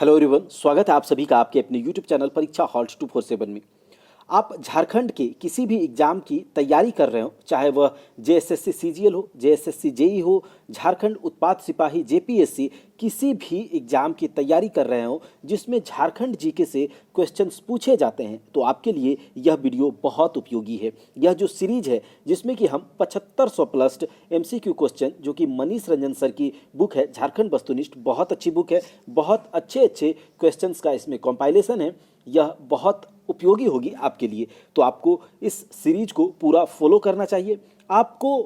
Hello everyone, स्वागत है आप सभी का आपके अपने यूट्यूब चैनल परीक्षा हॉल 247 में। आप झारखंड के किसी भी एग्जाम की तैयारी कर रहे हो, चाहे वह जेएसएससी सीजीएल हो, जेएसएससी जेई हो, झारखंड उत्पाद सिपाही जेपीएससी, किसी भी एग्जाम की तैयारी कर रहे हो जिसमें झारखंड जीके से क्वेश्चंस पूछे जाते हैं, तो आपके लिए यह वीडियो बहुत उपयोगी है। यह जो सीरीज है जिसमें कि हम 7500 प्लस एमसीक्यू क्वेश्चन, जो कि मनीष रंजन सर की बुक है झारखंड वस्तुनिष्ठ, बहुत अच्छी बुक है, बहुत अच्छे अच्छे क्वेश्चंस का इसमें कंपाइलेशन है, यह बहुत उपयोगी होगी आपके लिए। तो आपको इस सीरीज को पूरा फॉलो करना चाहिए। आपको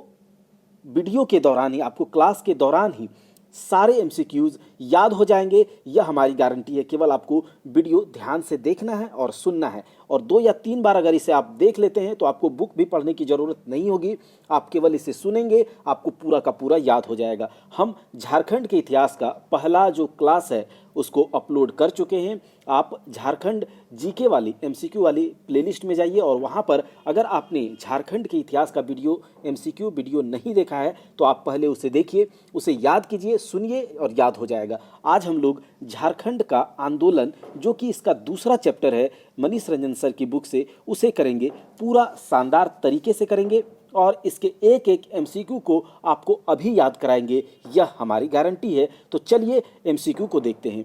वीडियो के दौरान ही, आपको क्लास के दौरान ही सारे एमसीक्यूज याद हो जाएंगे, यह हमारी गारंटी है। केवल आपको वीडियो ध्यान से देखना है और सुनना है, और 2 या 3 बार अगर इसे आप देख लेते हैं तो आपको बुक भी पढ़ने की ज़रूरत नहीं होगी। आप केवल इसे सुनेंगे, आपको पूरा का पूरा याद हो जाएगा। हम झारखंड के इतिहास का पहला जो क्लास है उसको अपलोड कर चुके हैं। आप झारखंड जीके वाली एमसीक्यू वाली प्लेलिस्ट में जाइए, और वहाँ पर अगर आपने झारखंड के इतिहास का वीडियो एमसीक्यू वीडियो नहीं देखा है तो आप पहले उसे देखिए, उसे याद कीजिए, सुनिए और याद हो जाएगा। आज हम लोग झारखंड का आंदोलन, जो कि इसका दूसरा चैप्टर है मनीष रंजन सर की बुक से, उसे करेंगे, पूरा शानदार तरीके से करेंगे, और इसके एक एक एमसीक्यू को आपको अभी याद कराएंगे, यह हमारी गारंटी है। तो चलिए एमसीक्यू को देखते हैं।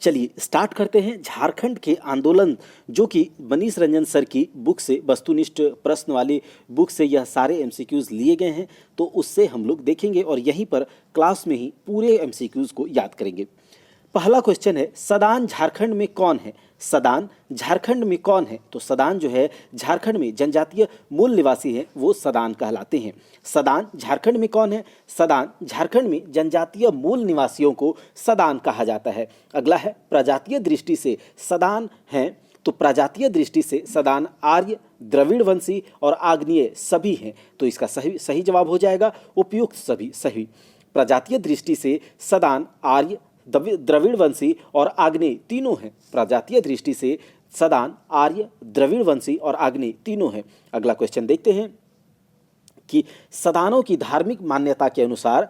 चलिए स्टार्ट करते हैं। झारखंड के आंदोलन, जो कि मनीष रंजन सर की बुक से, वस्तुनिष्ठ प्रश्न वाली बुक से यह सारे एमसीक्यूज़ लिए गए हैं, तो उससे हम लोग देखेंगे और यहीं पर क्लास में ही पूरे एमसीक्यूज़ को याद करेंगे। पहला क्वेश्चन है, सदान झारखंड में कौन है? सदान झारखंड में कौन है? तो सदान जो है झारखंड में जनजातीय मूल निवासी हैं, वो सदान कहलाते हैं। सदान झारखंड में कौन है? सदान झारखंड में जनजातीय मूल निवासियों को सदान कहा जाता है। अगला है, प्रजातीय दृष्टि से सदान हैं, तो प्रजातीय दृष्टि से सदान आर्य, द्रविड़ वंशी और आग्नेय सभी हैं। तो इसका सही जवाब हो जाएगा उपयुक्त सभी सही। प्रजातीय दृष्टि से सदान आर्य, द्रविड़ वंशी और आग्नेय तीनों हैं। प्रजातीय दृष्टि से सदान आर्य, द्रविड़ वंशी और आग्नेय तीनों हैं। अगला क्वेश्चन देखते हैं कि सदानों की धार्मिक मान्यता के अनुसार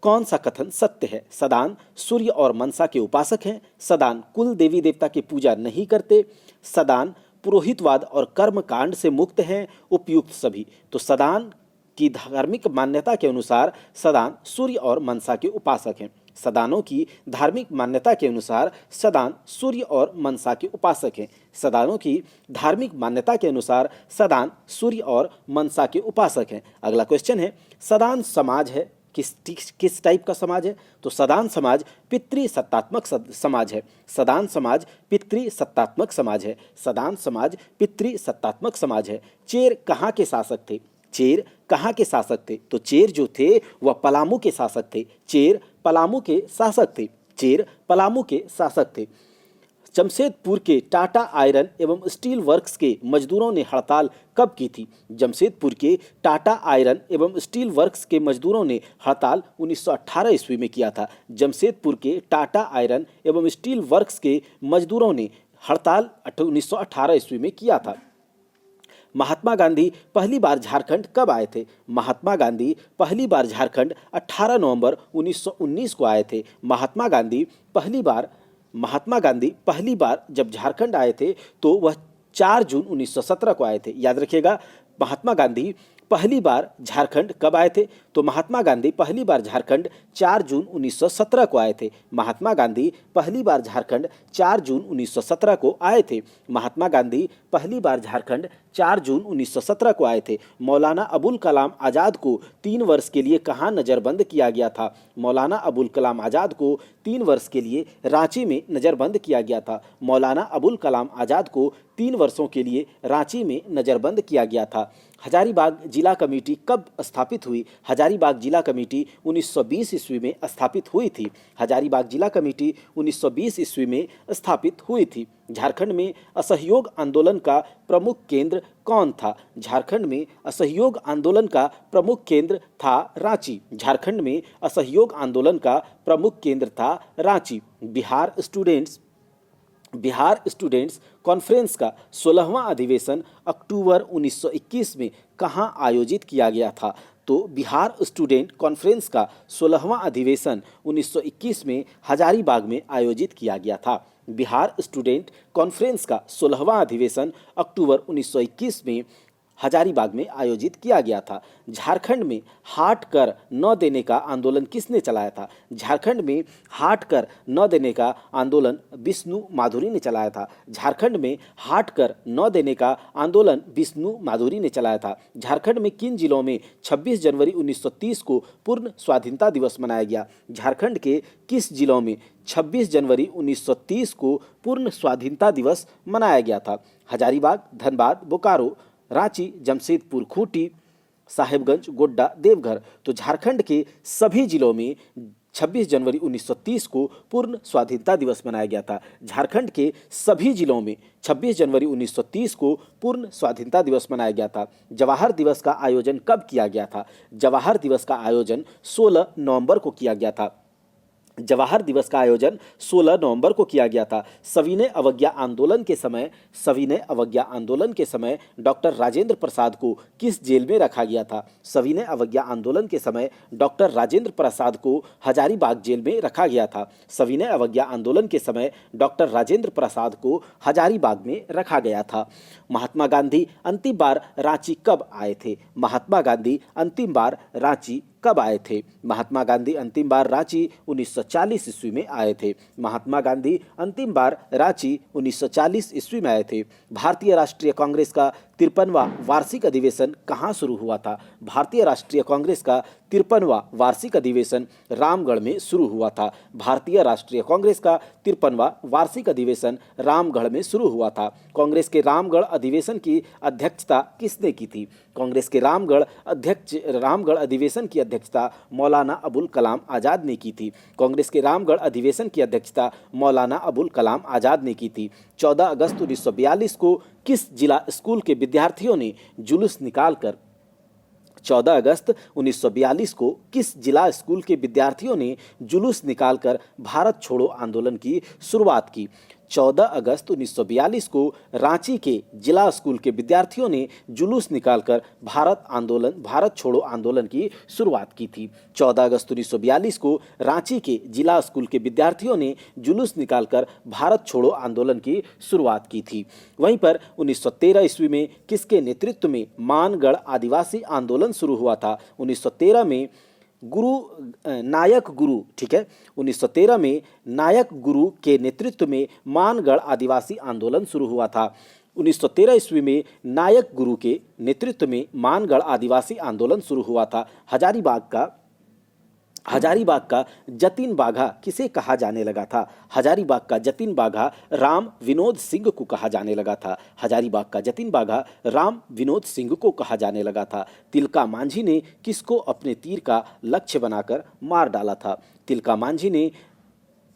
कौन सा कथन सत्य है? सदान सूर्य और मनसा के उपासक हैं, सदान कुल देवी देवता की पूजा नहीं करते, सदान पुरोहितवाद और कर्म कांड से मुक्त हैं, उपयुक्त सभी। तो सदान की धार्मिक मान्यता के अनुसार सदान सूर्य और मनसा के उपासक हैं। सदानों की धार्मिक मान्यता के अनुसार सदान सूर्य और मनसा के उपासक हैं। सदानों की धार्मिक मान्यता के अनुसार सदान सूर्य और मनसा के उपासक हैं। अगला क्वेश्चन है, सदान समाज है किस टाइप का समाज है? तो सदान समाज पितृसत्तात्मक समाज है। सदान समाज पितृसत्तात्मक समाज है। सदान समाज पितृसत्तात्मक समाज है। चेर कहाँ के शासक थे? चेर कहाँ के शासक थे? तो चेर जो थे वह पलामू के शासक थे। चेर पलामू के शासक थे। चेर पलामू के शासक थे। जमशेदपुर के टाटा आयरन एवं स्टील वर्क्स के मजदूरों ने हड़ताल कब की थी? जमशेदपुर के टाटा आयरन एवं स्टील वर्क्स के मजदूरों ने हड़ताल 1918 ईस्वी में किया था। जमशेदपुर के टाटा आयरन एवं स्टील वर्क्स के मजदूरों ने हड़ताल 1918 ईस्वी में किया था। महात्मा गांधी पहली बार झारखंड कब आए थे? महात्मा गांधी पहली बार झारखंड 18 नवंबर 1919 को आए थे। महात्मा गांधी पहली बार जब झारखंड आए थे तो वह 4 जून 1917 को आए थे। याद रखिएगा, महात्मा गांधी पहली बार झारखंड कब आए थे? तो महात्मा गांधी पहली बार झारखंड 4 जून 1917 को आए थे। महात्मा गांधी पहली बार झारखंड 4 जून 1917 को आए थे। महात्मा गांधी पहली बार झारखंड 4 जून 1917 को आए थे। मौलाना अबुल कलाम आज़ाद को 3 वर्ष के लिए कहाँ नज़रबंद किया गया था? मौलाना अबुल कलाम आज़ाद को 3 वर्ष के लिए रांची में नज़रबंद किया गया था। मौलाना अबुल कलाम आज़ाद को 3 वर्षों के लिए रांची में नज़रबंद किया गया था। हजारीबाग जिला कमेटी कब स्थापित हुई? हजारीबाग जिला कमेटी 1920 ईस्वी में स्थापित हुई थी। हजारीबाग जिला कमेटी 1920 ईस्वी में स्थापित हुई थी। झारखंड में असहयोग आंदोलन का प्रमुख केंद्र कौन था? झारखंड में असहयोग आंदोलन का प्रमुख केंद्र था रांची। झारखंड में असहयोग आंदोलन का प्रमुख केंद्र था रांची। बिहार स्टूडेंट्स कॉन्फ्रेंस का 16वां अधिवेशन अक्टूबर 1921 में कहाँ आयोजित किया गया था? तो बिहार स्टूडेंट कॉन्फ्रेंस का 16वां अधिवेशन 1921 में हजारीबाग में आयोजित किया गया था। बिहार स्टूडेंट कॉन्फ्रेंस का 16वां अधिवेशन अक्टूबर 1921 में हजारीबाग में आयोजित किया गया था। झारखंड में हाट कर न देने का आंदोलन किसने चलाया था? झारखंड में हाट कर न देने का आंदोलन विष्णु माधुरी ने चलाया था। झारखंड में हाट कर न देने का आंदोलन विष्णु माधुरी ने चलाया था। झारखंड में किन जिलों में 26 जनवरी 1930 को पूर्ण स्वाधीनता दिवस मनाया गया? झारखंड के किस जिलों में 26 जनवरी 1930 को पूर्ण स्वाधीनता दिवस मनाया गया था? हजारीबाग, धनबाद, बोकारो, रांची, जमशेदपुर, खूंटी, साहेबगंज, गोड्डा, देवघर। तो झारखंड के सभी जिलों में 26 जनवरी 1930 को पूर्ण स्वाधीनता दिवस मनाया गया था। झारखंड के सभी जिलों में 26 जनवरी 1930 को पूर्ण स्वाधीनता दिवस मनाया गया था। जवाहर दिवस का आयोजन कब किया गया था? जवाहर दिवस का आयोजन 16 नवंबर को किया गया था। जवाहर दिवस का आयोजन 16 नवंबर को किया गया था। सविनय अवज्ञा आंदोलन के समय डॉक्टर राजेंद्र प्रसाद को किस जेल में रखा गया था? सविनय अवज्ञा आंदोलन के समय डॉक्टर राजेंद्र प्रसाद को हजारीबाग जेल में रखा गया था। सविनय अवज्ञा आंदोलन के समय डॉक्टर राजेंद्र प्रसाद को हजारीबाग में रखा गया था। महात्मा गांधी अंतिम बार रांची कब आए थे? महात्मा गांधी अंतिम बार रांची कब आए थे? महात्मा गांधी अंतिम बार रांची 1940 ईस्वी में आए थे। महात्मा गांधी अंतिम बार रांची 1940 ईस्वी में आए थे। भारतीय राष्ट्रीय कांग्रेस का 53वां वार्षिक अधिवेशन कहाँ शुरू हुआ था? भारतीय राष्ट्रीय कांग्रेस का 53वां वार्षिक अधिवेशन रामगढ़ में शुरू हुआ था। भारतीय राष्ट्रीय कांग्रेस का 53वां वार्षिक अधिवेशन रामगढ़ में शुरू हुआ था। कांग्रेस के रामगढ़ अधिवेशन की अध्यक्षता किसने की थी? कांग्रेस के रामगढ़ अधिवेशन की अध्यक्षता मौलाना अबुल कलाम आज़ाद ने की थी। कांग्रेस के रामगढ़ अधिवेशन की अध्यक्षता मौलाना अबुल कलाम आज़ाद ने की थी। 14 अगस्त 1942 को किस जिला स्कूल के विद्यार्थियों ने जुलूस निकालकर 14 अगस्त 1942 को किस जिला स्कूल के विद्यार्थियों ने जुलूस निकालकर भारत छोड़ो आंदोलन की शुरुआत की? 14 अगस्त 1942 को रांची के जिला स्कूल के विद्यार्थियों ने जुलूस निकालकर भारत छोड़ो आंदोलन की शुरुआत की थी। 14 अगस्त 1942 को रांची के जिला स्कूल के विद्यार्थियों ने जुलूस निकालकर भारत छोड़ो आंदोलन की शुरुआत की थी। वहीं पर 1913 ईस्वी में किसके नेतृत्व में मानगढ़ आदिवासी आंदोलन शुरू हुआ था? 1913 में नायक गुरु, ठीक है, 1913 में नायक गुरु के नेतृत्व में मानगढ़ आदिवासी आंदोलन शुरू हुआ था। 1913 ईस्वी में नायक गुरु के नेतृत्व में मानगढ़ आदिवासी आंदोलन शुरू हुआ था। हजारीबाग का जतिन बाघा किसे कहा जाने लगा था? हजारीबाग का जतिन बाघा राम विनोद सिंह को कहा जाने लगा था। हजारीबाग का जतिन बाघा राम विनोद सिंह को कहा जाने लगा था। तिलका मांझी ने किसको अपने तीर का लक्ष्य बनाकर मार डाला था? तिलका मांझी ने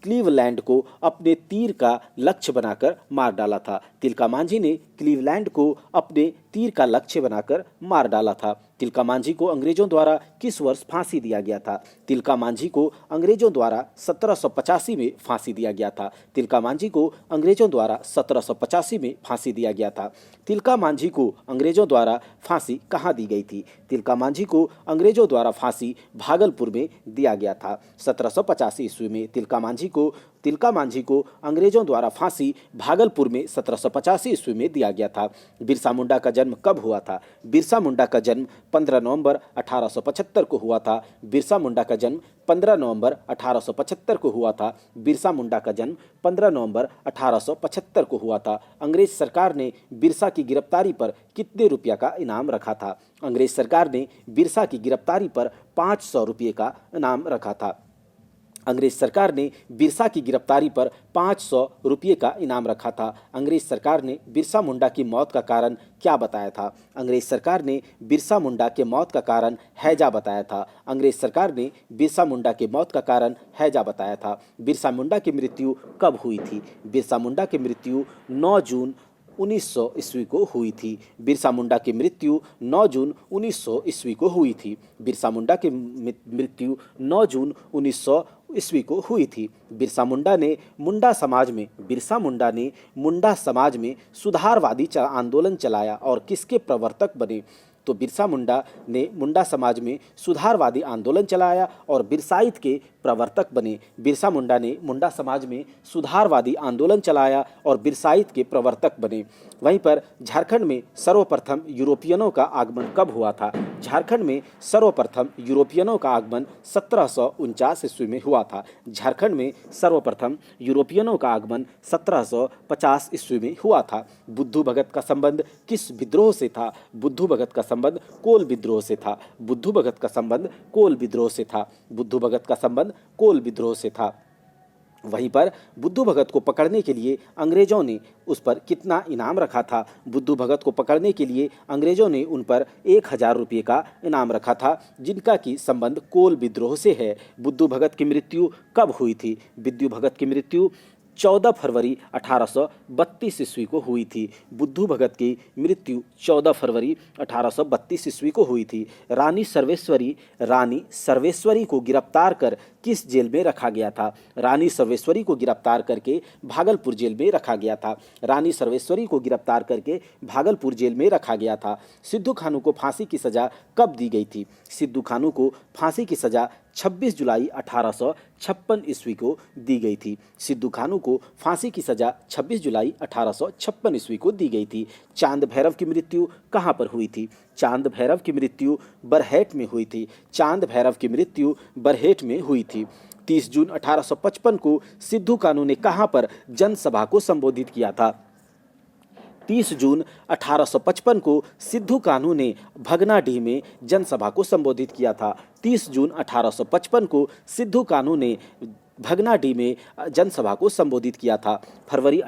क्लीवलैंड को अपने तीर का लक्ष्य बनाकर मार डाला था। तिलका मांझी ने क्लीवलैंड को अपने तीर का लक्ष्य बनाकर मार डाला था। तिलका मांझी को अंग्रेजों द्वारा किस वर्ष फांसी दिया गया था? तिलका मांझी को अंग्रेजों द्वारा 1785 में फांसी दिया गया था। तिलका मांझी को अंग्रेजों द्वारा 1785 में फांसी दिया गया था। तिलका मांझी को अंग्रेजों द्वारा फांसी कहाँ दी गई थी? तिलका मांझी को अंग्रेजों द्वारा फांसी भागलपुर में दिया गया था। 1785 ईस्वी में तिलका मांझी को अंग्रेजों द्वारा फांसी भागलपुर में 1785 ईस्वी में दिया गया था। बिरसा मुंडा का जन्म कब हुआ था? बिरसा मुंडा का जन्म 15 नवंबर 1875 को हुआ था। बिरसा मुंडा का जन्म 15 नवंबर 1875 को हुआ था। बिरसा मुंडा का जन्म 15 नवंबर 1875 को हुआ था। अंग्रेज सरकार ने बिरसा की गिरफ्तारी पर कितने रुपया का इनाम रखा था? अंग्रेज सरकार ने बिरसा की गिरफ्तारी पर 500 रुपये का इनाम रखा था। अंग्रेज सरकार ने बिरसा की गिरफ्तारी पर 500 रुपये का इनाम रखा था। अंग्रेज सरकार ने बिरसा मुंडा की मौत का कारण क्या बताया था? अंग्रेज सरकार ने बिरसा मुंडा के मौत का कारण हैजा बताया था। अंग्रेज सरकार ने बिरसा मुंडा के मौत का कारण हैजा बताया था। बिरसा मुंडा की मृत्यु कब हुई थी? बिरसा मुंडा की मृत्यु 9 जून 1900 ईस्वी को हुई थी। बिरसा मुंडा की मृत्यु 9 जून 1900 ईस्वी को हुई थी। बिरसा मुंडा की मृत्यु 9 जून 1900 ईस्वी को हुई थी। बिरसा मुंडा ने मुंडा समाज में सुधारवादी आंदोलन चलाया और किसके प्रवर्तक बने? तो बिरसा मुंडा ने मुंडा समाज में सुधारवादी आंदोलन चलाया और बिरसाइत के प्रवर्तक बने। बिरसा मुंडा ने मुंडा समाज में सुधारवादी आंदोलन चलाया और बिरसाइत के प्रवर्तक बने। वहीं पर झारखंड में सर्वप्रथम यूरोपियनों का आगमन कब हुआ था? झारखंड में सर्वप्रथम यूरोपियनों का आगमन 1749 ईस्वी में हुआ था। झारखंड में सर्वप्रथम यूरोपियनों का आगमन 1750 ईस्वी में हुआ था। बुद्धू भगत का संबंध किस विद्रोह से था? बुद्धू भगत का संबंध कोल विद्रोह से था। बुद्धू भगत का संबंध कोल विद्रोह से था। बुद्धू भगत का संबंध कोल विद्रोह से था। वहीं पर बुद्धू भगत को पकड़ने के लिए अंग्रेजों ने उस पर कितना इनाम रखा था? बुद्धू भगत को पकड़ने के लिए अंग्रेजों ने उन पर 1000 रुपये का इनाम रखा था, जिनका कि संबंध कोल विद्रोह से है। बुद्धू भगत की मृत्यु कब हुई थी? बुद्धू भगत की मृत्यु 14 फरवरी 1832 ईस्वी को हुई थी। बुद्धू भगत की मृत्यु 14 फरवरी 1832 ईस्वी को हुई थी। रानी सर्वेश्वरी को गिरफ्तार कर किस जेल में रखा गया था? रानी सर्वेश्वरी को गिरफ्तार करके भागलपुर जेल में रखा गया था। रानी सर्वेश्वरी को गिरफ्तार करके भागलपुर जेल में रखा गया था। सिद्धू कान्हू को फांसी की सजा कब दी गई थी? सिद्धू कान्हू को फांसी की सजा 26 जुलाई 1856 ईस्वी को दी गई थी। सिद्धू कान्हू को फांसी की सजा 26 जुलाई 1856 ईस्वी को दी गई थी। चांद भैरव की मृत्यु कहाँ पर हुई थी? चांद भैरव की मृत्यु बरहेट में हुई थी। चांद भैरव की मृत्यु बरहेट में हुई थी। 30 जून 1855 को सिद्धू कान्हू ने कहाँ पर जनसभा को संबोधित किया था? 30 जून 1855 को सिद्धू कान्हू ने भगनाडीह में जनसभा को संबोधित किया था। 30 जून 1855 को सिद्धू कान्हू ने भगनाडीह में जनसभा को संबोधित किया था। फरवरी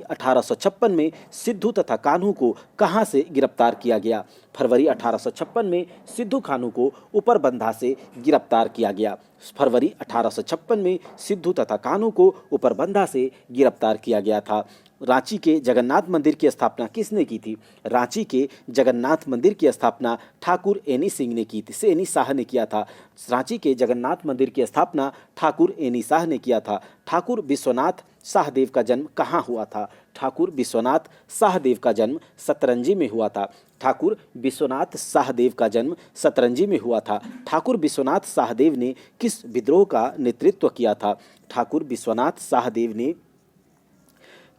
1856 में सिद्धू तथा कान्हू को कहां से गिरफ्तार किया गया? फरवरी 1856 में सिद्धू कान्हू को उपरबंधा से गिरफ्तार किया गया। फरवरी 1856 में सिद्धू तथा कान्हू को उपरबंधा से गिरफ्तार किया गया था। रांची के जगन्नाथ मंदिर की स्थापना किसने की थी? रांची के जगन्नाथ मंदिर की स्थापना ठाकुर एनी सिंह ने की थी, एनी शाह ने किया था। रांची के जगन्नाथ मंदिर की स्थापना ठाकुर एनी शाह ने किया था। ठाकुर विश्वनाथ शाहदेव का जन्म कहाँ हुआ था? ठाकुर विश्वनाथ शाहदेव का जन्म सतरंजी में हुआ था। ठाकुर विश्वनाथ शाहदेव का जन्म सतरंजी में हुआ था। ठाकुर विश्वनाथ शाहदेव ने किस विद्रोह का नेतृत्व किया था? ठाकुर विश्वनाथ शाहदेव ने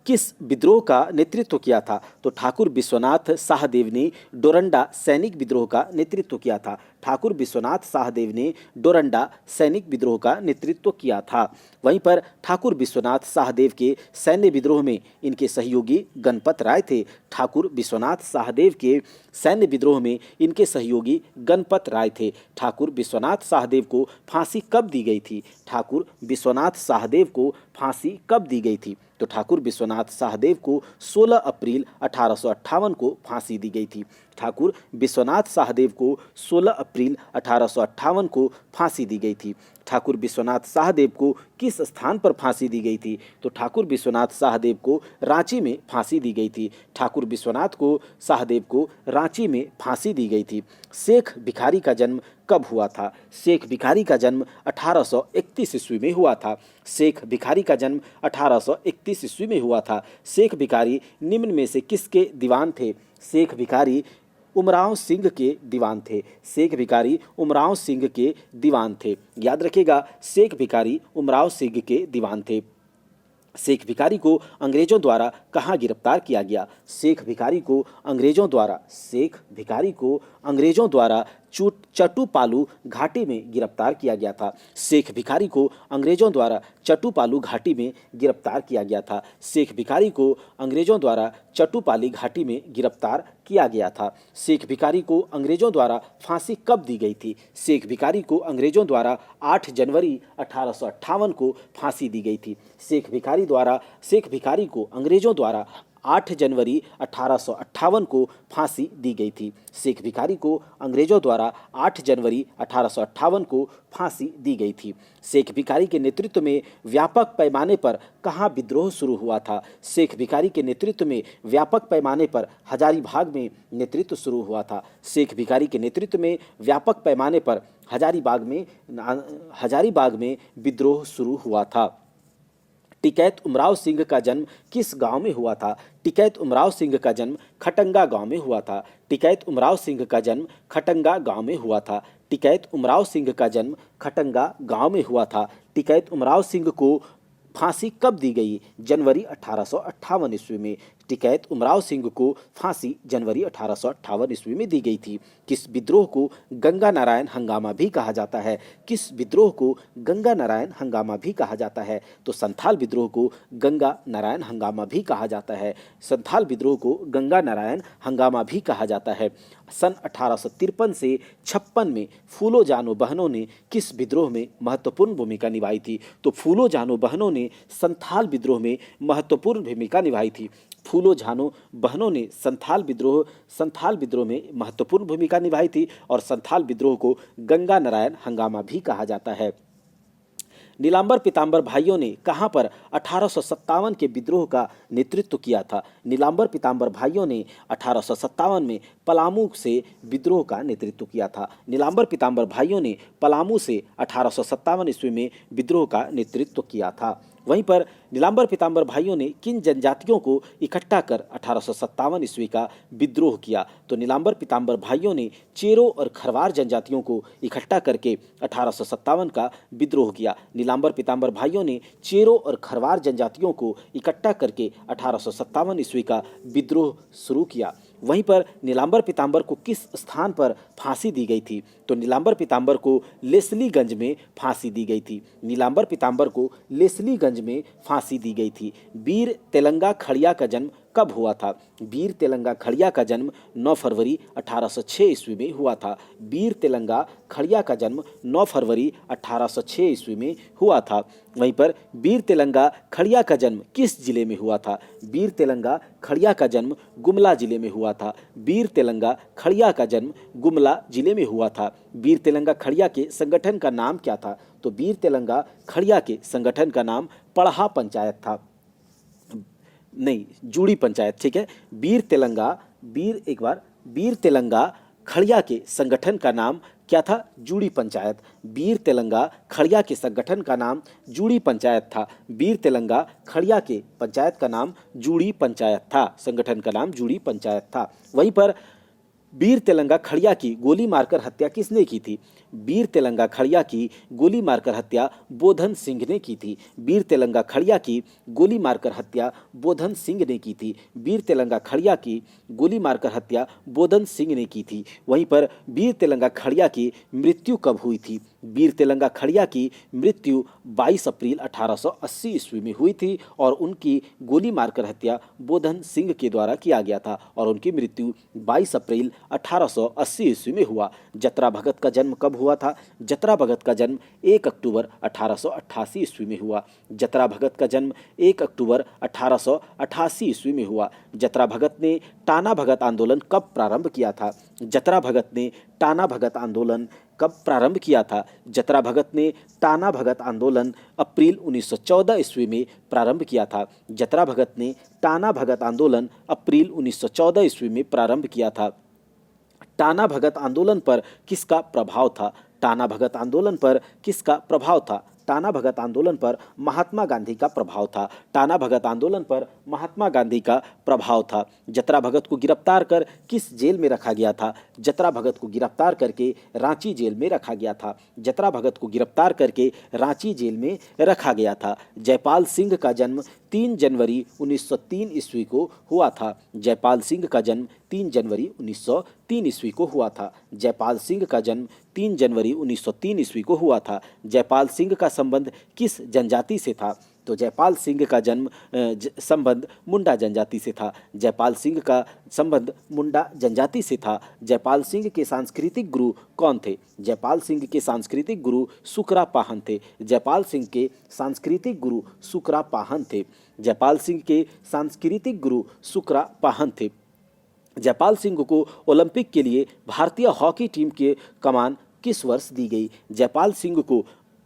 किस विद्रोह का नेतृत्व किया था? तो ठाकुर विश्वनाथ शाहदेव ने डोरंडा सैनिक विद्रोह का नेतृत्व किया था। ठाकुर विश्वनाथ शाहदेव ने डोरंडा सैनिक विद्रोह का नेतृत्व किया था। वहीं पर ठाकुर विश्वनाथ शाहदेव के सैन्य विद्रोह में इनके सहयोगी गणपत राय थे। ठाकुर विश्वनाथ शाहदेव के सैन्य विद्रोह में इनके सहयोगी गणपत राय थे। ठाकुर विश्वनाथ शाहदेव को फांसी कब दी गई थी? ठाकुर विश्वनाथ शाहदेव को फांसी कब दी गई थी? तो ठाकुर विश्वनाथ शाहदेव को 16 अप्रैल 1858 को फांसी दी गई थी। ठाकुर विश्वनाथ शाहदेव को 16 अप्रैल 1858 को फांसी दी गई थी। ठाकुर विश्वनाथ शाहदेव को किस स्थान पर फांसी दी गई थी? तो ठाकुर विश्वनाथ शाहदेव को रांची में फांसी दी गई थी। ठाकुर विश्वनाथ को शाहदेव को रांची में फांसी दी गई थी। शेख भिखारी का जन्म कब हुआ था? शेख भिखारी का जन्म 1831 ईस्वी में हुआ था। शेख भिखारी का जन्म 1831 ईस्वी में हुआ था। शेख भिखारी निम्न में से किसके दीवान थे? शेख भिखारी उमराव सिंह के दीवान थे। शेख भिखारी उमराव सिंह के दीवान थे। याद रखिएगा, शेख भिखारी उमराव सिंह के दीवान थे। शेख भिखारी को अंग्रेजों द्वारा कहाँ गिरफ्तार किया गया? शेख भिखारी को अंग्रेजों द्वारा चटूपालू घाटी में गिरफ्तार किया गया था। शेख भिखारी को अंग्रेजों द्वारा चटूपालू घाटी में गिरफ्तार किया गया था। शेख भिखारी को अंग्रेजों द्वारा चटूपाली घाटी में गिरफ्तार किया गया था। शेख भिखारी को अंग्रेजों द्वारा फांसी कब दी गई थी? शेख भिखारी को अंग्रेजों द्वारा 8 जनवरी 1858 को फांसी दी गई थी। शेख भिखारी को अंग्रेजों द्वारा 8 जनवरी 1858 को फांसी दी गई थी। शेख भिखारी को अंग्रेजों द्वारा 8 जनवरी 1858 को फांसी दी गई थी। शेख भिखारी के नेतृत्व में व्यापक पैमाने पर कहाँ विद्रोह शुरू हुआ था? शेख भिखारी के नेतृत्व में व्यापक पैमाने पर हजारीबाग में नेतृत्व शुरू हुआ था। शेख भिखारी के नेतृत्व में व्यापक पैमाने पर हजारीबाग में विद्रोह शुरू हुआ था। टिकैत उमराव सिंह का जन्म किस गांव में हुआ था? टिकैत उमराव सिंह का जन्म खटंगा गांव में हुआ था। टिकैत उमराव सिंह का जन्म खटंगा गांव में हुआ था। टिकैत उमराव सिंह का जन्म खटंगा गांव में हुआ था। टिकैत उमराव सिंह को फांसी कब दी गई? जनवरी 1858 ईस्वी में। टिकैत उमराव सिंह को फांसी जनवरी 1858 ईस्वी में दी गई थी। किस विद्रोह को गंगा नारायण हंगामा भी कहा जाता है? किस विद्रोह को गंगा नारायण हंगामा भी कहा जाता है? तो संथाल विद्रोह को गंगा नारायण हंगामा भी कहा जाता है। संथाल विद्रोह को गंगा नारायण हंगामा भी कहा जाता है। सन 1853 से 56 में फूलो जानो बहनों ने किस विद्रोह में महत्वपूर्ण भूमिका निभाई थी? तो फूलो जानो बहनों ने संथाल विद्रोह में महत्वपूर्ण भूमिका निभाई थी। फूलो जानो बहनों ने संथाल विद्रोह में महत्वपूर्ण भूमिका निभाई थी और संथाल विद्रोह को गंगा नारायण हंगामा भी कहा जाता है। नीलांबर पीतांबर भाइयों ने कहां पर 1857 के विद्रोह का नेतृत्व किया था? नीलांबर पीतांबर भाइयों ने 1857 में पलामू से विद्रोह का नेतृत्व किया था। नीलांबर पीतांबर भाइयों ने पलामू से 1857 ईस्वी में विद्रोह का नेतृत्व किया था। वहीं पर नीलांबर पीतांबर भाइयों ने किन जनजातियों को इकट्ठा कर 1857 ईस्वी का विद्रोह किया? तो नीलांबर पीतांबर भाइयों ने चेरो और खरवार जनजातियों को इकट्ठा करके 1857 का विद्रोह किया। नीलांबर पीतांबर भाइयों ने चेरो और खरवार जनजातियों को इकट्ठा करके 1857 ईस्वी का विद्रोह शुरू किया। वहीं पर नीलांबर पीतांबर को किस स्थान पर फांसी दी गई थी? तो नीलांबर पीतांबर को लेस्लीगंज में फांसी दी गई थी। नीलांबर पीतांबर को लेस्लीगंज में फांसी दी गई थी। वीर तेलंगा खड़िया का जन्म कब हुआ था? वीर तेलंगा खड़िया का जन्म 9 फरवरी 1806 ईस्वी में हुआ था। वीर तेलंगा खड़िया का जन्म 9 फरवरी 1806 ईस्वी में हुआ था। वहीं पर वीर तेलंगा खड़िया का जन्म किस जिले में हुआ था? वीर तेलंगा खड़िया का जन्म गुमला जिले में हुआ था। वीर तेलंगा खड़िया का जन्म गुमला जिले में हुआ था। वीर तेलंगा खड़िया के संगठन का नाम क्या था? तो वीर तेलंगा खड़िया के संगठन का नाम पढ़ा पंचायत था, नहीं जूड़ी पंचायत, ठीक है। वीर तेलंगा खड़िया के संगठन का नाम क्या था? जूड़ी पंचायत। वीर तेलंगा खड़िया के संगठन का नाम जूड़ी पंचायत था। वीर तेलंगा खड़िया के पंचायत का नाम जूड़ी पंचायत था, संगठन का नाम जूड़ी पंचायत था। वहीं पर वीर तेलंगा खड़िया की गोली मारकर हत्या किसने की थी? वीर तेलंगा खड़िया की गोली मारकर हत्या बोधन सिंह ने की थी। वीर तेलंगा खड़िया की गोली मारकर हत्या बोधन सिंह ने की थी। वीर तेलंगा खड़िया की गोली मारकर हत्या बोधन सिंह ने की थी। वहीं पर वीर तेलंगा खड़िया की मृत्यु कब हुई थी? वीर तेलंगा खड़िया की मृत्यु 22 अप्रैल 1880 ईस्वी में हुई थी और उनकी गोली मारकर हत्या बोधन सिंह के द्वारा किया गया था और उनकी मृत्यु 22 अप्रैल 1880 ईस्वी में हुआ। जतरा भगत का जन्म कब हुआ था? जतरा भगत का जन्म 1 अक्टूबर 1888 ईस्वी में हुआ। जतरा भगत का जन्म 1 अक्टूबर 1888 ईस्वी में हुआ। जतरा भगत ने टाना भगत आंदोलन कब प्रारंभ किया था? जतरा भगत ने टाना भगत आंदोलन कब प्रारंभ किया था? जतरा भगत ने टाना भगत आंदोलन अप्रैल 1914 ईस्वी में प्रारंभ किया था। जतरा भगत ने टाना भगत आंदोलन अप्रैल 1914 ईस्वी में प्रारंभ किया था। टाना भगत आंदोलन पर किसका प्रभाव था? टाना भगत आंदोलन पर किसका प्रभाव था? टाना भगत आंदोलन पर महात्मा गांधी का प्रभाव था। टाना भगत आंदोलन पर महात्मा गांधी का प्रभाव था। जतरा भगत को गिरफ्तार कर किस जेल में रखा गया था? जतरा भगत को गिरफ्तार करके रांची जेल में रखा गया था। जतरा भगत को गिरफ्तार करके रांची जेल में रखा गया था। जयपाल सिंह का जन्म 3 जनवरी 1903 ईस्वी को हुआ था। जयपाल सिंह का जन्म 3 जनवरी 1903 ईस्वी को हुआ था। जयपाल सिंह का जन्म 3 जनवरी 1903 ईस्वी को हुआ था। जयपाल सिंह का संबंध किस जनजाति से था? तो जयपाल सिंह का संबंध मुंडा जनजाति से था। जयपाल सिंह का संबंध मुंडा जनजाति से था। जयपाल सिंह के सांस्कृतिक गुरु कौन थे? जयपाल सिंह के सांस्कृतिक गुरु सुकरा पाहन थे। जयपाल सिंह के सांस्कृतिक गुरु सुकरा पाहन थे। जयपाल सिंह के सांस्कृतिक गुरु सुकरा पाहन थे। जयपाल सिंह को ओलंपिक के लिए भारतीय हॉकी टीम के कमान किस वर्ष दी गई? जयपाल सिंह को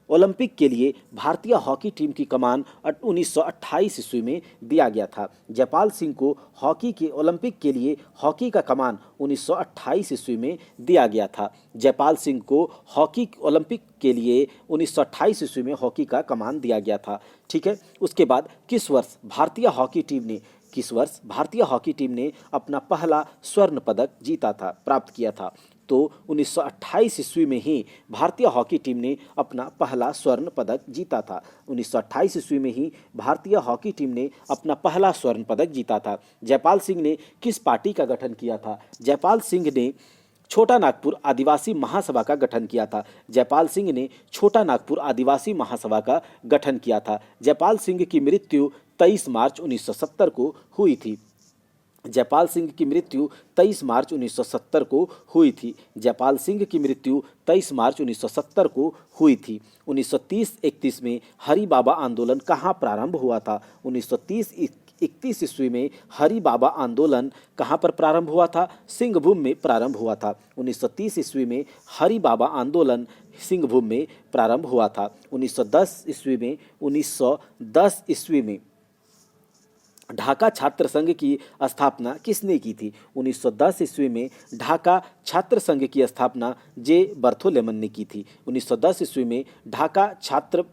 ओलंपिक के लिए भारतीय हॉकी टीम की कमान 1928 ईस्वी में दिया गया था। जयपाल सिंह को हॉकी के ओलंपिक के लिए हॉकी का कमान 1928 ईस्वी में दिया गया था। जयपाल सिंह को हॉकी ओलंपिक के लिए 1928 ईस्वी में हॉकी का कमान दिया गया था। ठीक है, उसके बाद किस वर्ष भारतीय हॉकी टीम ने अपना पहला स्वर्ण पदक जीता था, प्राप्त किया था? तो 1928 ईस्वी में ही भारतीय हॉकी टीम ने अपना पहला स्वर्ण पदक जीता था। 1928 ईस्वी में ही भारतीय हॉकी टीम ने अपना पहला स्वर्ण पदक जीता था। जयपाल सिंह ने किस पार्टी का गठन किया था? जयपाल सिंह ने छोटा नागपुर आदिवासी महासभा का गठन किया था। जयपाल सिंह ने छोटा नागपुर आदिवासी महासभा का गठन किया था। जयपाल सिंह की मृत्यु 23 मार्च 1970 को हुई थी। जयपाल सिंह की मृत्यु 23 मार्च 1970 को हुई थी। जयपाल सिंह की मृत्यु 23 मार्च 1970 को हुई थी। 1930-31 में हरि बाबा आंदोलन कहाँ प्रारंभ हुआ था? 1930-31 ईस्वी में हरि बाबा आंदोलन कहाँ पर प्रारंभ हुआ था? सिंहभूम में प्रारंभ हुआ था। 1930 ईस्वी में हरि बाबा आंदोलन सिंहभूम में प्रारंभ हुआ था। 1910 ईस्वी में ढाका छात्र संघ की स्थापना किसने की थी? 1910 ईस्वी में ढाका छात्र संघ की स्थापना जे बर्थोलेमन ने की थी। 1910 ईस्वी में ढाका छात्र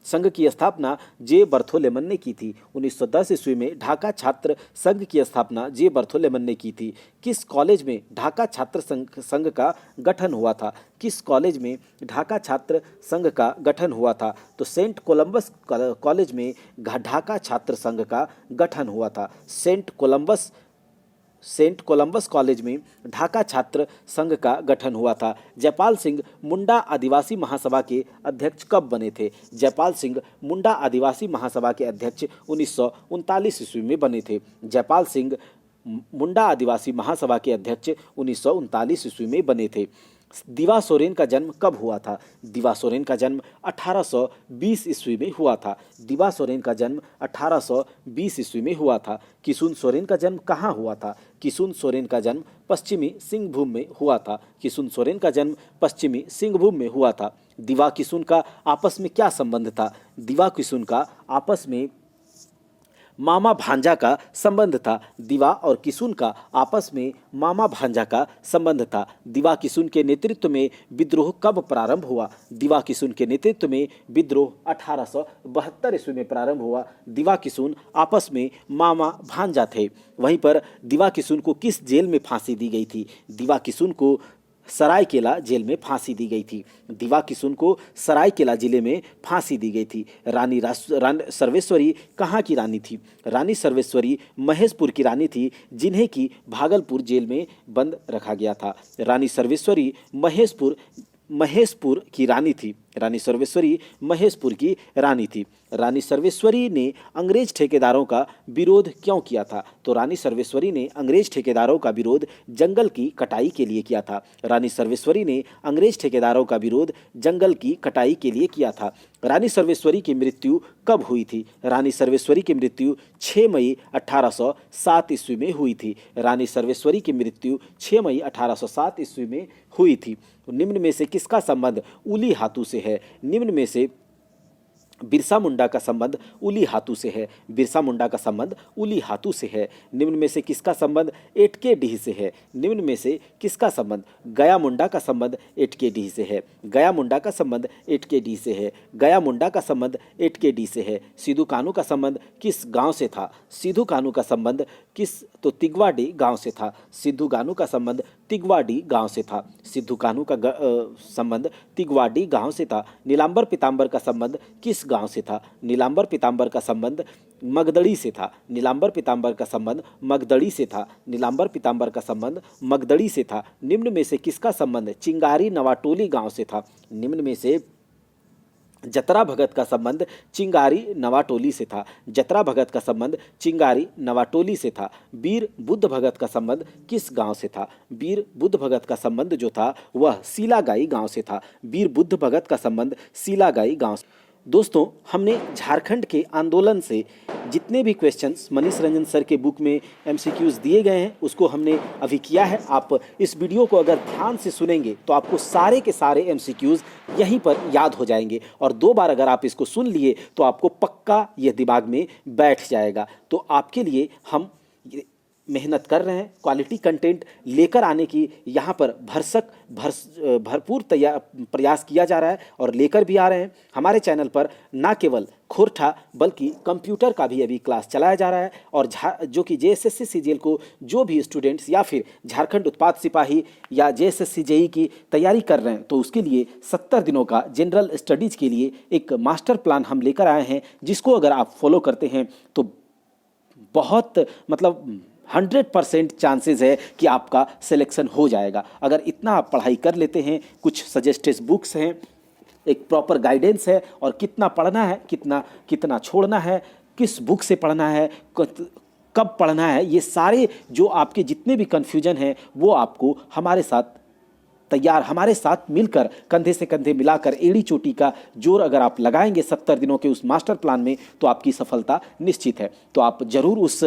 संघ की स्थापना जे बर्थोलेमन ने की थी। 1910 ईस्वी में ढाका छात्र संघ की स्थापना जे बर्थोलेमन ने की थी। किस कॉलेज में ढाका छात्र संघ का गठन हुआ था? किस कॉलेज में ढाका छात्र संघ का गठन हुआ था? तो सेंट कोलंबस कॉलेज में ढाका छात्र संघ का गठन हुआ था। सेंट कोलंबस कॉलेज में ढाका छात्र संघ का गठन हुआ था। जयपाल सिंह मुंडा आदिवासी महासभा के अध्यक्ष कब बने थे? जयपाल सिंह मुंडा आदिवासी महासभा के अध्यक्ष 1939 ईस्वी में बने थे। जयपाल सिंह मुंडा आदिवासी महासभा के अध्यक्ष 1939 ईस्वी में बने थे। दिवा सोरेन का जन्म कब हुआ था? दिवा सोरेन का जन्म 1820 ईस्वी में हुआ था। दिवा सोरेन का जन्म 1820 ईस्वी में हुआ था। किशुन सोरेन का जन्म कहाँ हुआ था? किशुन सोरेन का जन्म पश्चिमी सिंहभूम में हुआ था। किशुन सोरेन का जन्म पश्चिमी सिंहभूम में हुआ था। दिवा किशुन का आपस में क्या संबंध था? दिवा किशुन का आपस में मामा भांजा का संबंध था। दिवा और किशुन का आपस में मामा भांजा का संबंध था। दिवा किशुन के नेतृत्व में विद्रोह कब प्रारंभ हुआ? दिवा किशुन के नेतृत्व में विद्रोह 1872 ईस्वी में प्रारंभ हुआ। दिवा किशुन आपस में मामा भांजा थे। वहीं पर दिवा किशुन को किस जेल में फांसी दी गई थी? दिवा किशुन को सरायकेला जेल में फांसी दी गई थी। दिवा किशुन को सरायकेला जिले में फांसी दी गई थी। रानी सर्वेश्वरी कहाँ की रानी थी? रानी सर्वेश्वरी महेशपुर की रानी थी, जिन्हें की भागलपुर जेल में बंद रखा गया था। रानी सर्वेश्वरी महेशपुर की रानी थी। रानी सर्वेश्वरी महेशपुर की रानी थी। रानी सर्वेश्वरी ने अंग्रेज ठेकेदारों का विरोध क्यों किया था? तो रानी सर्वेश्वरी ने अंग्रेज ठेकेदारों का विरोध जंगल की कटाई के लिए किया था। रानी सर्वेश्वरी ने अंग्रेज ठेकेदारों का विरोध जंगल की कटाई के लिए किया था। रानी सर्वेश्वरी की मृत्यु कब हुई थी? रानी सर्वेश्वरी की मृत्यु 6 मई 1807 ईस्वी में हुई थी। रानी सर्वेश्वरी की मृत्यु 6 मई 1807 ईस्वी में हुई थी। निम्न में से किसका संबंध उली हाथू से है? निम्न में से बिरसा मुंडा का संबंध उली हाथू से है। बिरसा मुंडा का संबंध उली हाथू से है। निम्न में से किसका संबंध एटके डीह से है? निम्न में से किसका संबंध गया मुंडा का संबंध एटके डीह से है? गया मुंडा का संबंध एटके डीह से है। गया मुंडा का संबंध एटके डीह से है। सिद्धू कान्हू का संबंध किस गांव से था? सिद्धू कान्हू का संबंध तो तिगवाडी गांव से था। सिद्धू कान्हू का संबंध तिगवाडी गांव से था। सिद्धू कान्हू का संबंध तिगवाडी गांव से था। नीलांबर पीताम्बर का संबंध किस गांव से था? नीलांबर पीताम्बर का संबंध मगदड़ी से था। नीलांबर पीताम्बर का संबंध मगदड़ी से था। नीलांबर पीताम्बर का संबंध मगदड़ी से था। निम्न में से किसका संबंध चिंगारी नवाटोली गांव से था? निम्न में से जतरा भगत का संबंध चिंगारी नवाटोली से था। जतरा भगत का संबंध चिंगारी नवाटोली से था। वीर बुद्ध भगत का संबंध किस गांव से था? वीर बुद्ध भगत का संबंध जो था वह सीलागाई गांव से था। वीर बुद्ध भगत का संबंध सीलागाई गांव से। दोस्तों, हमने झारखंड के आंदोलन से जितने भी क्वेश्चंस मनीष रंजन सर के बुक में एमसीक्यूज दिए गए हैं उसको हमने अभी किया है। आप इस वीडियो को अगर ध्यान से सुनेंगे तो आपको सारे के सारे एमसीक्यूज यहीं पर याद हो जाएंगे और 2 बार अगर आप इसको सुन लिए तो आपको पक्का यह दिमाग में बैठ जाएगा। तो आपके लिए हम मेहनत कर रहे हैं, क्वालिटी कंटेंट लेकर आने की यहाँ पर भरपूर प्रयास किया जा रहा है और लेकर भी आ रहे हैं। हमारे चैनल पर ना केवल खोरठा बल्कि कंप्यूटर का भी अभी क्लास चलाया जा रहा है और जो कि जेएसएससी सीजीएल को जो भी स्टूडेंट्स या फिर झारखंड उत्पाद सिपाही या जेएसएससी जेई की तैयारी कर रहे हैं तो उसके लिए 70 दिनों का जनरल स्टडीज़ के लिए एक मास्टर प्लान हम लेकर आए हैं, जिसको अगर आप फॉलो करते हैं तो बहुत 100% चांसेस है कि आपका सिलेक्शन हो जाएगा। अगर इतना आप पढ़ाई कर लेते हैं, कुछ सजेस्टेड बुक्स हैं, एक प्रॉपर गाइडेंस है और कितना पढ़ना है, कितना छोड़ना है, किस बुक से पढ़ना है, कब पढ़ना है, ये सारे जो आपके जितने भी कन्फ्यूजन हैं वो आपको हमारे साथ मिलकर कंधे से कंधे मिलाकर एड़ी चोटी का जोर अगर आप लगाएंगे 70 दिनों के उस मास्टर प्लान में तो आपकी सफलता निश्चित है। तो आप ज़रूर उस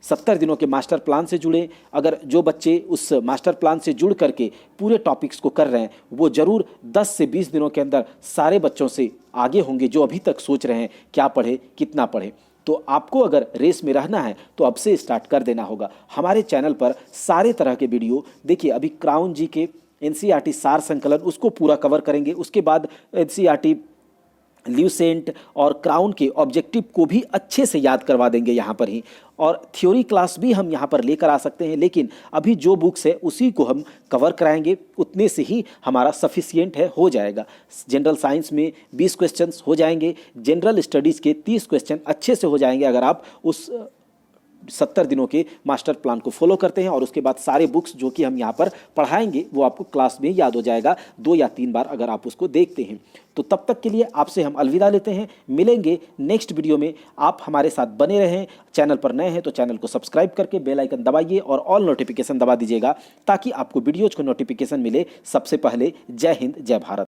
70 दिनों के मास्टर प्लान से जुड़े। अगर जो बच्चे उस मास्टर प्लान से जुड़ करके पूरे टॉपिक्स को कर रहे हैं वो ज़रूर 10 से 20 दिनों के अंदर सारे बच्चों से आगे होंगे जो अभी तक सोच रहे हैं क्या पढ़े कितना पढ़े। तो आपको अगर रेस में रहना है तो अब से स्टार्ट कर देना होगा। हमारे चैनल पर सारे तरह के वीडियो देखिए, अभी क्राउन जी के एनसीईआरटी सार संकलन उसको पूरा कवर करेंगे, उसके बाद एनसीईआरटी ल्यूसेंट और क्राउन के ऑब्जेक्टिव को भी अच्छे से याद करवा देंगे यहाँ पर ही, और थ्योरी क्लास भी हम यहाँ पर लेकर आ सकते हैं। लेकिन अभी जो बुक्स है उसी को हम कवर कराएंगे, उतने से ही हमारा सफिशिएंट है, हो जाएगा। जनरल साइंस में 20 क्वेश्चंस हो जाएंगे, जनरल स्टडीज़ के 30 क्वेश्चन अच्छे से हो जाएंगे अगर आप उस 70 दिनों के मास्टर प्लान को फॉलो करते हैं। और उसके बाद सारे बुक्स जो कि हम यहाँ पर पढ़ाएंगे वो आपको क्लास में याद हो जाएगा 2 या 3 बार अगर आप उसको देखते हैं। तो तब तक के लिए आपसे हम अलविदा लेते हैं, मिलेंगे नेक्स्ट वीडियो में। आप हमारे साथ बने रहें। चैनल पर नए हैं तो चैनल को सब्सक्राइब करके बेल आइकन दबाइए और ऑल नोटिफिकेशन दबा दीजिएगा ताकि आपको वीडियोज़ को नोटिफिकेशन मिले सबसे पहले। जय हिंद, जय भारत।